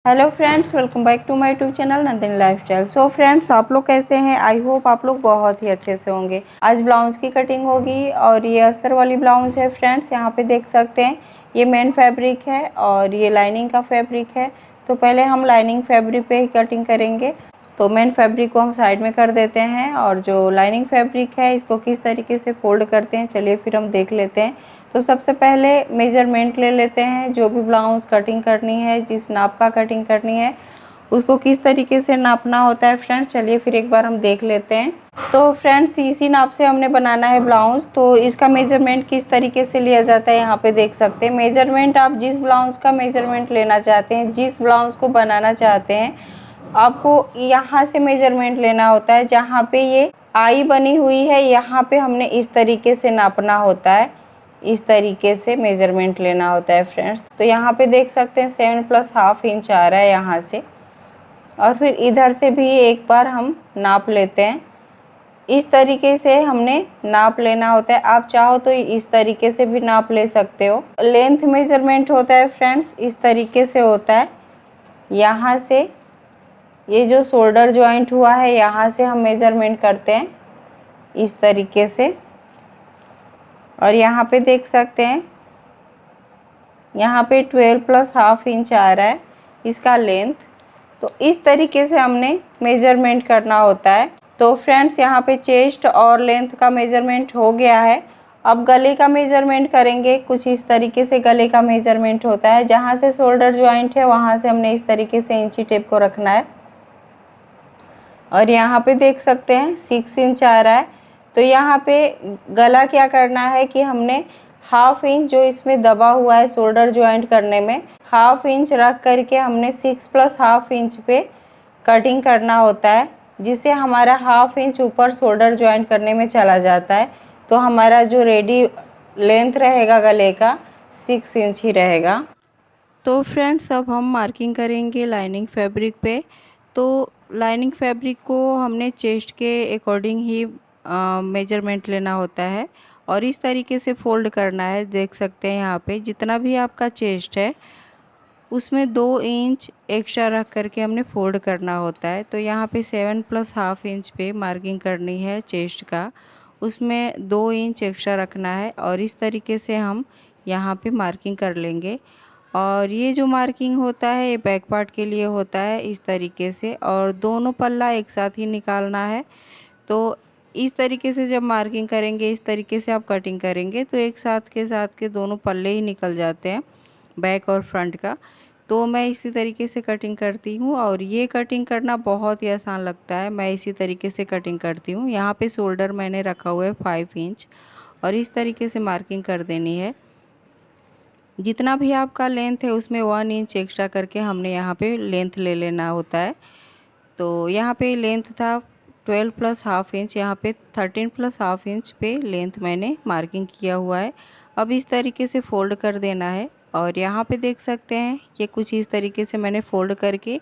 Hello friends, welcome back to my YouTube channel Nandini lifestyle. So friends, आप लोग कैसे हैं? आई होप आप लोग बहुत ही अच्छे से होंगे। आज ब्लाउज की कटिंग होगी और ये अस्तर वाली ब्लाउज है फ्रेंड्स। यहाँ पे देख सकते हैं ये मेन फैब्रिक है और ये लाइनिंग का फैब्रिक है। तो पहले हम लाइनिंग फैब्रिक पे ही कटिंग करेंगे। तो मेन फैब्रिक को हम साइड में कर देते हैं और जो लाइनिंग फैब्रिक है इसको किस तरीके से फोल्ड करते हैं चलिए फिर हम देख लेते हैं। तो सबसे पहले मेजरमेंट ले लेते हैं। जो भी ब्लाउज कटिंग करनी है, जिस नाप का कटिंग करनी है उसको किस तरीके से नापना होता है फ्रेंड्स, चलिए फिर एक बार हम देख लेते हैं। तो फ्रेंड्स, इसी नाप से हमने बनाना है ब्लाउज। तो इसका मेजरमेंट किस तरीके से लिया जाता है यहाँ पे देख सकते हैं। मेजरमेंट आप जिस ब्लाउज का मेजरमेंट लेना चाहते हैं, जिस ब्लाउज को बनाना चाहते हैं, आपको यहाँ से मेजरमेंट लेना होता है। जहाँ पे ये आई बनी हुई है यहाँ पे हमने इस तरीके से नापना होता है। इस तरीके से मेजरमेंट लेना होता है फ्रेंड्स। तो यहाँ पे देख सकते हैं 7 + ½ इंच आ रहा है यहाँ से। और फिर इधर से भी एक बार हम नाप लेते हैं। इस तरीके से हमने नाप लेना होता है। आप चाहो तो इस तरीके से भी नाप ले सकते हो। लेंथ मेजरमेंट होता है फ्रेंड्स, इस तरीके से होता है। यहाँ से ये जो शोल्डर जॉइंट हुआ है यहाँ से हम मेजरमेंट करते हैं इस तरीके से। और यहाँ पे देख सकते हैं यहाँ पे 12 + ½ इंच आ रहा है इसका लेंथ। तो इस तरीके से हमने मेजरमेंट करना होता है। तो फ्रेंड्स, यहाँ पे चेस्ट और लेंथ का मेजरमेंट हो गया है। अब गले का मेजरमेंट करेंगे। कुछ इस तरीके से गले का मेजरमेंट होता है। जहाँ से शोल्डर जॉइंट है वहाँ से हमने इस तरीके से इंची टेप को रखना है। और यहाँ पे देख सकते हैं 6 इंच आ रहा है। तो यहाँ पे गला क्या करना है कि हमने ½ इंच जो इसमें दबा हुआ है शोल्डर ज्वाइंट करने में, ½ इंच रख करके हमने 6 + ½ इंच पे कटिंग करना होता है, जिससे हमारा ½ इंच ऊपर शोल्डर ज्वाइंट करने में चला जाता है। तो हमारा जो रेडी लेंथ रहेगा गले का 6 इंच ही रहेगा। तो फ्रेंड्स, अब हम मार्किंग करेंगे लाइनिंग फैब्रिक पे। तो लाइनिंग फैब्रिक को हमने चेस्ट के अकॉर्डिंग ही मेजरमेंट लेना होता है और इस तरीके से फोल्ड करना है। देख सकते हैं यहाँ पे जितना भी आपका चेस्ट है उसमें 2 इंच एक्स्ट्रा रख करके हमने फोल्ड करना होता है। तो यहाँ पे 7 + ½ इंच पे मार्किंग करनी है चेस्ट का, उसमें 2 इंच एक्स्ट्रा रखना है और इस तरीके से हम यहाँ पे मार्किंग कर लेंगे। और ये जो मार्किंग होता है ये बैक पार्ट के लिए होता है इस तरीके से, और दोनों पल्ला एक साथ ही निकालना है। तो इस तरीके से जब मार्किंग करेंगे, इस तरीके से आप कटिंग करेंगे तो एक साथ के दोनों पल्ले ही निकल जाते हैं, बैक और फ्रंट का। तो मैं इसी तरीके से कटिंग करती हूँ और ये कटिंग करना बहुत ही आसान लगता है। मैं इसी तरीके से कटिंग करती हूँ। यहाँ पे शोल्डर मैंने रखा हुआ है 5 इंच और इस तरीके से मार्किंग कर देनी है। जितना भी आपका लेंथ है उसमें 1 इंच एक्स्ट्रा करके हमने यहाँ पे लेंथ ले लेना होता है। तो यहाँ पे लेंथ था 12 + ½ इंच, यहाँ पे 13 + ½ इंच पे लेंथ मैंने मार्किंग किया हुआ है। अब इस तरीके से फोल्ड कर देना है और यहाँ पे देख सकते हैं ये कुछ इस तरीके से मैंने फोल्ड करके,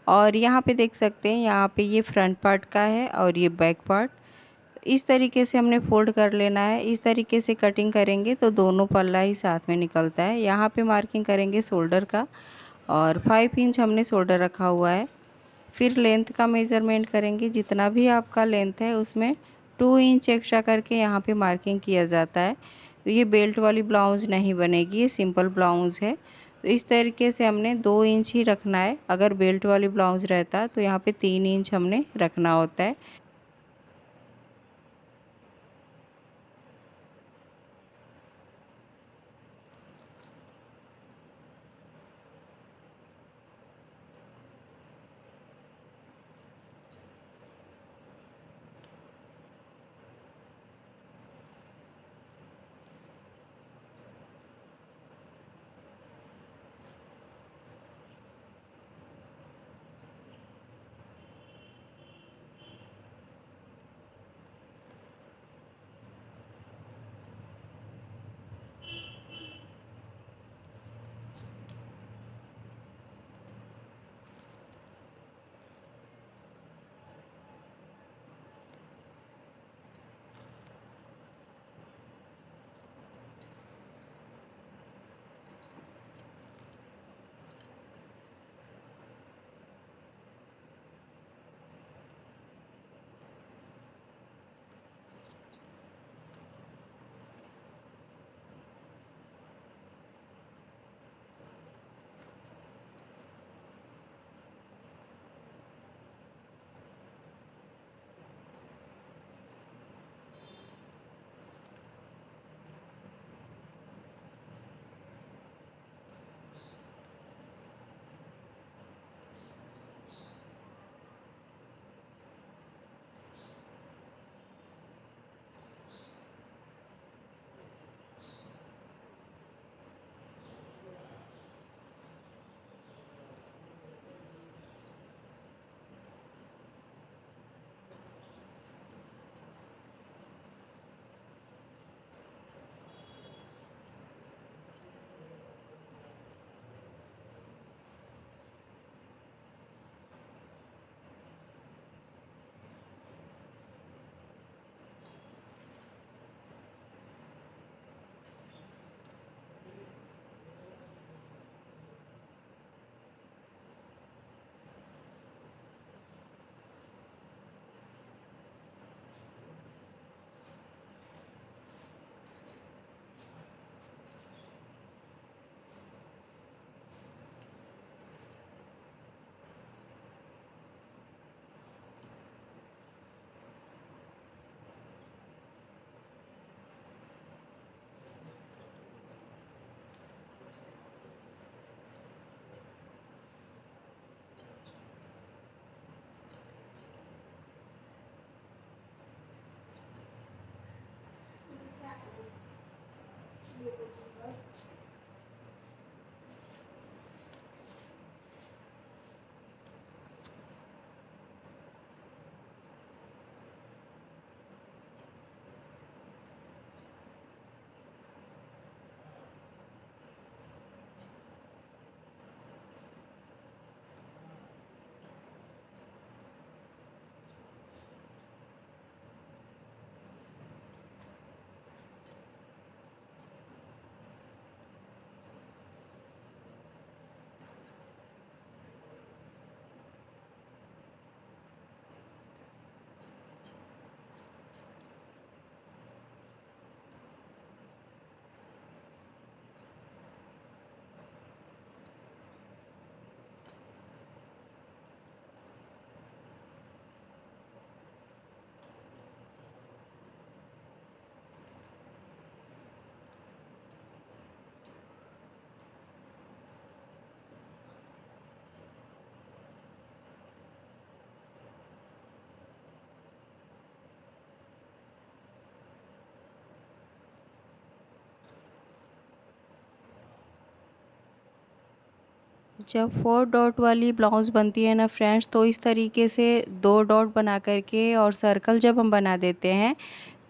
और यहाँ पे देख सकते हैं यहाँ पे ये फ्रंट पार्ट का है और ये बैक पार्ट। इस तरीके से हमने फोल्ड कर लेना है। इस तरीके से कटिंग करेंगे तो दोनों पल्ला ही साथ में निकलता है। यहाँ पे मार्किंग करेंगे शोल्डर का और 5 इंच हमने शोल्डर रखा हुआ है। फिर लेंथ का मेज़रमेंट करेंगे। जितना भी आपका लेंथ है उसमें 2 इंच एक्स्ट्रा करके यहाँ पे मार्किंग किया जाता है। तो ये बेल्ट वाली ब्लाउज़ नहीं बनेगी, ये सिंपल ब्लाउज़ है। तो इस तरीके से हमने 2 इंच ही रखना है। अगर बेल्ट वाली ब्लाउज़ रहता तो यहाँ पे 3 इंच हमने रखना होता है। जब 4 डॉट वाली ब्लाउज़ बनती है ना फ्रेंड्स, तो इस तरीके से 2 डॉट बना करके और सर्कल जब हम बना देते हैं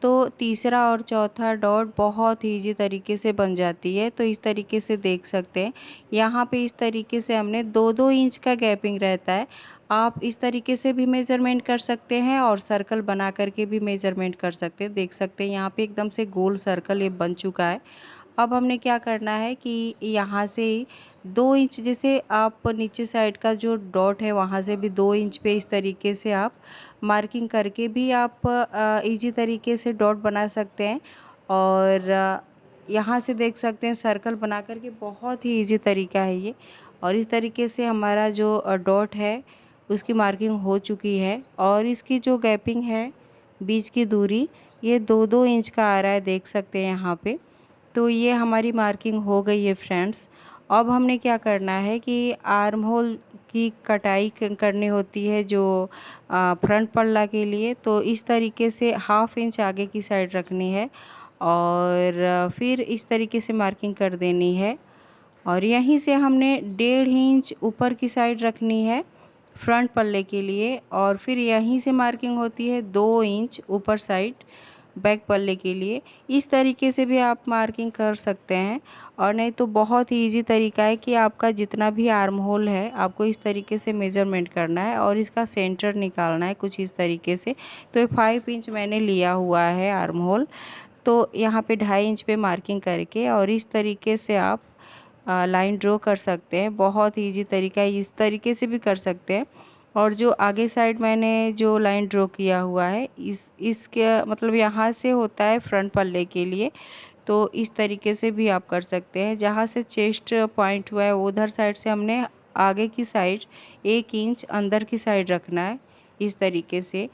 तो तीसरा और चौथा डॉट बहुत ईजी तरीके से बन जाती है। तो इस तरीके से देख सकते हैं यहाँ पे इस तरीके से हमने 2-2 इंच का गैपिंग रहता है। आप इस तरीके से भी मेज़रमेंट कर सकते हैं और सर्कल बना करके भी मेज़रमेंट कर सकते हैं। देख सकते हैं यहाँ पे एकदम से गोल सर्कल ये बन चुका है। अब हमने क्या करना है कि यहाँ से 2 इंच, जैसे आप नीचे साइड का जो डॉट है वहाँ से भी 2 इंच पे इस तरीके से आप मार्किंग करके भी आप इजी तरीके से डॉट बना सकते हैं। और यहाँ से देख सकते हैं सर्कल बना करके बहुत ही इजी तरीका है ये। और इस तरीके से हमारा जो डॉट है उसकी मार्किंग हो चुकी है और इसकी जो गैपिंग है बीच की दूरी ये 2-2 इंच का आ रहा है, देख सकते हैं यहाँ पे। तो ये हमारी मार्किंग हो गई है फ्रेंड्स। अब हमने क्या करना है कि आर्म होल की कटाई करनी होती है जो फ्रंट पल्ला के लिए। तो इस तरीके से 1/2 इंच आगे की साइड रखनी है और फिर इस तरीके से मार्किंग कर देनी है। और यहीं से हमने 1.5 इंच ऊपर की साइड रखनी है फ्रंट पल्ले के लिए और फिर यहीं से मार्किंग होती है 2 इंच ऊपर साइड बैक पल्ले के लिए। इस तरीके से भी आप मार्किंग कर सकते हैं। और नहीं तो बहुत ही इजी तरीका है कि आपका जितना भी आर्म होल है आपको इस तरीके से मेज़रमेंट करना है और इसका सेंटर निकालना है कुछ इस तरीके से। तो 5 इंच मैंने लिया हुआ है आर्म होल, तो यहाँ पे 2.5 इंच पे मार्किंग करके और इस तरीके से आप लाइन ड्रॉ कर सकते हैं। बहुत ही ईजी तरीका है, इस तरीके से भी कर सकते हैं। और जो आगे साइड मैंने जो लाइन ड्रॉ किया हुआ है इसके मतलब यहाँ से होता है फ्रंट पल्ले के लिए। तो इस तरीके से भी आप कर सकते हैं। जहाँ से चेस्ट पॉइंट हुआ है उधर साइड से हमने आगे की साइड 1 इंच अंदर की साइड रखना है इस तरीके से।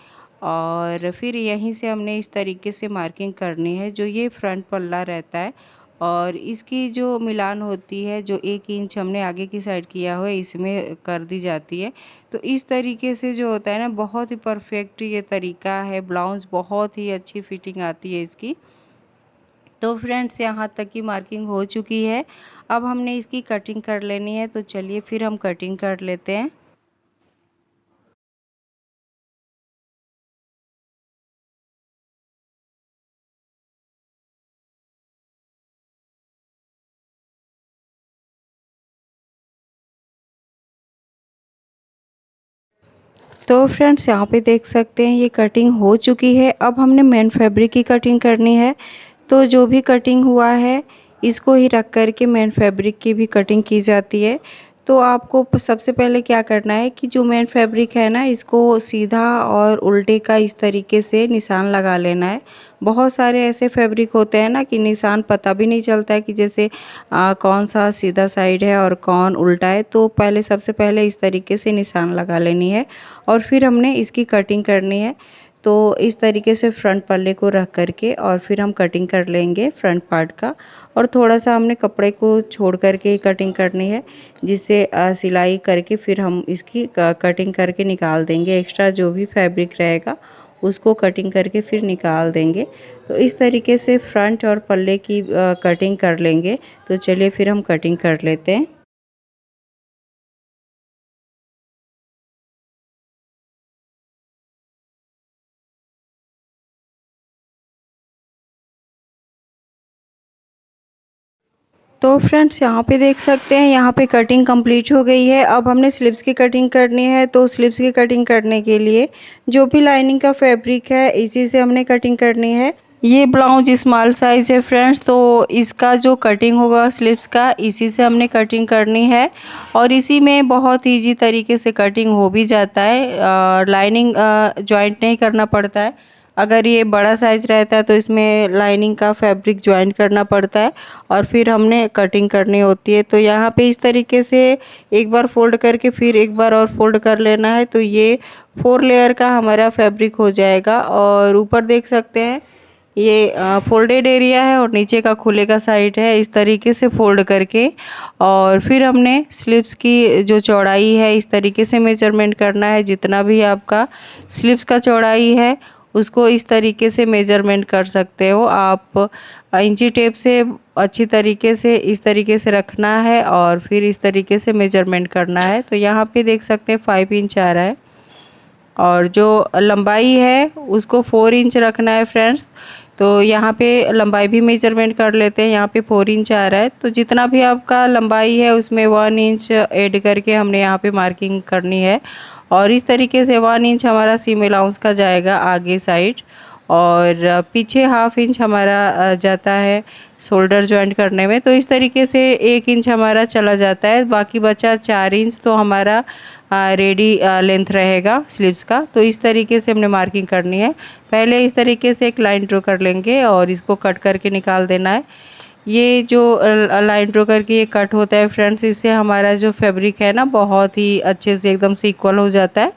और फिर यहीं से हमने इस तरीके से मार्किंग करनी है जो ये फ्रंट पल्ला रहता है। और इसकी जो मिलान होती है जो 1 इंच हमने आगे की साइड किया हुआ है इसमें कर दी जाती है। तो इस तरीके से जो होता है ना बहुत ही परफेक्ट ये तरीका है। ब्लाउज़ बहुत ही अच्छी फिटिंग आती है इसकी। तो फ्रेंड्स यहाँ तक की मार्किंग हो चुकी है। अब हमने इसकी कटिंग कर लेनी है, तो चलिए फिर हम कटिंग कर लेते हैं। तो फ्रेंड्स यहाँ पे देख सकते हैं ये कटिंग हो चुकी है। अब हमने मेन फैब्रिक की कटिंग करनी है। तो जो भी कटिंग हुआ है इसको ही रख कर के मेन फैब्रिक की भी कटिंग की जाती है। तो आपको सबसे पहले क्या करना है कि जो मेन फैब्रिक है ना इसको सीधा और उल्टे का इस तरीके से निशान लगा लेना है। बहुत सारे ऐसे फैब्रिक होते हैं ना कि निशान पता भी नहीं चलता है कि जैसे कौन सा सीधा साइड है और कौन उल्टा है। तो पहले सबसे पहले इस तरीके से निशान लगा लेनी है और फिर हमने इसकी कटिंग करनी है। तो इस तरीके से फ्रंट पल्ले को रख करके और फिर हम कटिंग कर लेंगे फ्रंट पार्ट का। और थोड़ा सा हमने कपड़े को छोड़ करके कटिंग करनी है जिससे सिलाई करके फिर हम इसकी कटिंग करके निकाल देंगे। एक्स्ट्रा जो भी फैब्रिक रहेगा उसको कटिंग करके फिर निकाल देंगे। तो इस तरीके से फ्रंट और पल्ले की कटिंग कर लेंगे। तो चलिए फिर हम कटिंग कर लेते हैं। तो फ्रेंड्स यहाँ पे देख सकते हैं यहाँ पे कटिंग कंप्लीट हो गई है। अब हमने स्लीव्स की कटिंग करनी है। तो स्लीव्स की कटिंग करने के लिए जो भी लाइनिंग का फैब्रिक है इसी से हमने कटिंग करनी है। ये ब्लाउज स्मॉल साइज़ है फ्रेंड्स, तो इसका जो कटिंग होगा स्लीव्स का इसी से हमने कटिंग करनी है। और इसी में बहुत इजी तरीके से कटिंग हो भी जाता है। लाइनिंग जॉइंट नहीं करना पड़ता है। अगर ये बड़ा साइज़ रहता है तो इसमें लाइनिंग का फैब्रिक ज्वाइन करना पड़ता है और फिर हमने कटिंग करनी होती है। तो यहाँ पे इस तरीके से एक बार फोल्ड करके फिर एक बार और फोल्ड कर लेना है। तो ये 4 लेयर का हमारा फैब्रिक हो जाएगा। और ऊपर देख सकते हैं ये फोल्डेड एरिया है और नीचे का खुले का साइड है। इस तरीके से फोल्ड करके और फिर हमने स्लीव्स की जो चौड़ाई है इस तरीके से मेजरमेंट करना है। जितना भी आपका स्लीव्स का चौड़ाई है उसको इस तरीके से मेजरमेंट कर सकते हो आप। इंची टेप से अच्छी तरीके से इस तरीके से रखना है और फिर इस तरीके से मेजरमेंट करना है। तो यहाँ पे देख सकते हैं 5 इंच आ रहा है और जो लंबाई है उसको 4 इंच रखना है फ्रेंड्स। तो यहाँ पे लंबाई भी मेजरमेंट कर लेते हैं। यहाँ पे 4 इंच आ रहा है, तो जितना भी आपका लंबाई है उसमें 1 इंच ऐड करके हमने यहाँ पे मार्किंग करनी है। और इस तरीके से 1 इंच हमारा सीम अलाउंस का जाएगा आगे साइड, और पीछे हाफ इंच हमारा जाता है शोल्डर जॉइंट करने में। तो इस तरीके से 1 इंच हमारा चला जाता है, बाकी बचा 4 इंच तो हमारा रेडी लेंथ रहेगा स्लीव्स का। तो इस तरीके से हमने मार्किंग करनी है। पहले इस तरीके से एक लाइन ड्रॉ कर लेंगे और इसको कट करके निकाल देना है। ये जो लाइन ड्रॉ करके ये कट होता है फ्रेंड्स, इससे हमारा जो फैब्रिक है ना बहुत ही अच्छे से एकदम से इक्वल हो जाता है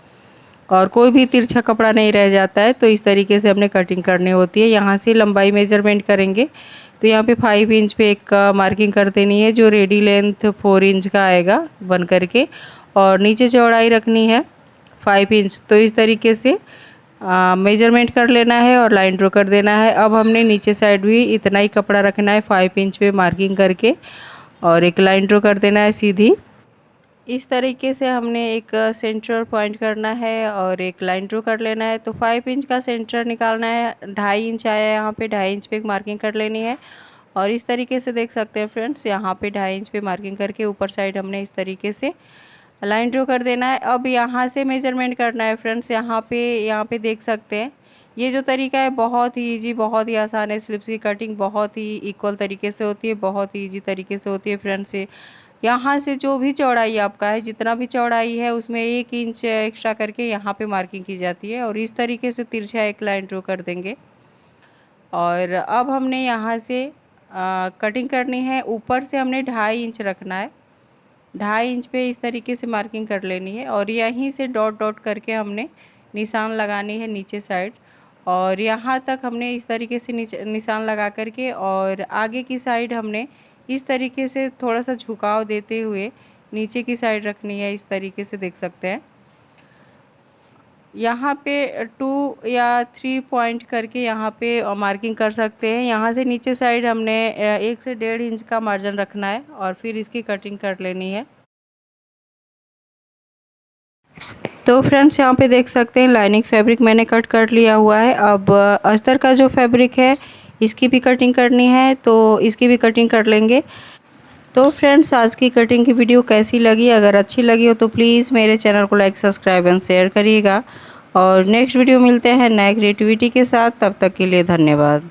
और कोई भी तिरछा कपड़ा नहीं रह जाता है। तो इस तरीके से हमने कटिंग करनी होती है। यहाँ से लंबाई मेजरमेंट करेंगे तो यहाँ पे 5 इंच पे एक मार्किंग कर देनी है, जो रेडी लेंथ 4 इंच का आएगा बन करके, और नीचे चौड़ाई रखनी है 5 इंच। तो इस तरीके से मेजरमेंट कर लेना है और लाइन ड्रॉ कर देना है। अब हमने नीचे साइड भी इतना ही कपड़ा रखना है 5 इंच पे मार्किंग करके, और एक लाइन ड्रॉ कर देना है सीधी। इस तरीके से हमने एक सेंटर पॉइंट करना है और एक लाइन ड्रॉ कर लेना है। तो 5 इंच का सेंटर निकालना है, 2.5 इंच आया है यहाँ पे, 2.5 इंच पे एक मार्किंग कर लेनी है। और इस तरीके से देख सकते हैं फ्रेंड्स, यहाँ पे 2.5 इंच पे मार्किंग करके ऊपर साइड हमने इस तरीके से लाइन ड्रॉ कर देना है। अब यहाँ से मेजरमेंट करना है फ्रेंड्स। यहाँ पे देख सकते हैं ये जो तरीका है बहुत ही ईजी, बहुत ही आसान है। स्लीव्स की कटिंग बहुत ही इक्वल तरीके से होती है, बहुत ही ईजी तरीके से होती है फ्रेंड्स। यहाँ से जो भी चौड़ाई आपका है, जितना भी चौड़ाई है उसमें 1 इंच एक्स्ट्रा करके यहाँ पे मार्किंग की जाती है और इस तरीके से तिरछा एक लाइन ड्रॉ कर देंगे। और अब हमने यहाँ से कटिंग करनी है। ऊपर से हमने 2.5 इंच रखना है, 2.5 इंच पे इस तरीके से मार्किंग कर लेनी है और यहीं से डॉट डॉट करके हमने निशान लगानी है नीचे साइड। और यहाँ तक हमने इस तरीके से निशान लगा करके और आगे की साइड हमने इस तरीके से थोड़ा सा झुकाव देते हुए नीचे की साइड रखनी है। इस तरीके से देख सकते हैं यहाँ पे 2 या 3 पॉइंट करके यहाँ पे मार्किंग कर सकते हैं। यहाँ से नीचे साइड हमने 1 से 1.5 इंच का मार्जिन रखना है और फिर इसकी कटिंग कर लेनी है। तो फ्रेंड्स यहाँ पे देख सकते हैं लाइनिंग फैब्रिक मैंने कट कर लिया हुआ है। अब अस्तर का जो फैब्रिक है इसकी भी कटिंग करनी है, तो इसकी भी कटिंग कर लेंगे। तो फ्रेंड्स आज की कटिंग की वीडियो कैसी लगी? अगर अच्छी लगी हो तो प्लीज़ मेरे चैनल को लाइक, सब्सक्राइब एंड शेयर करिएगा। और नेक्स्ट वीडियो मिलते हैं नए क्रिएटिविटी के साथ। तब तक के लिए धन्यवाद।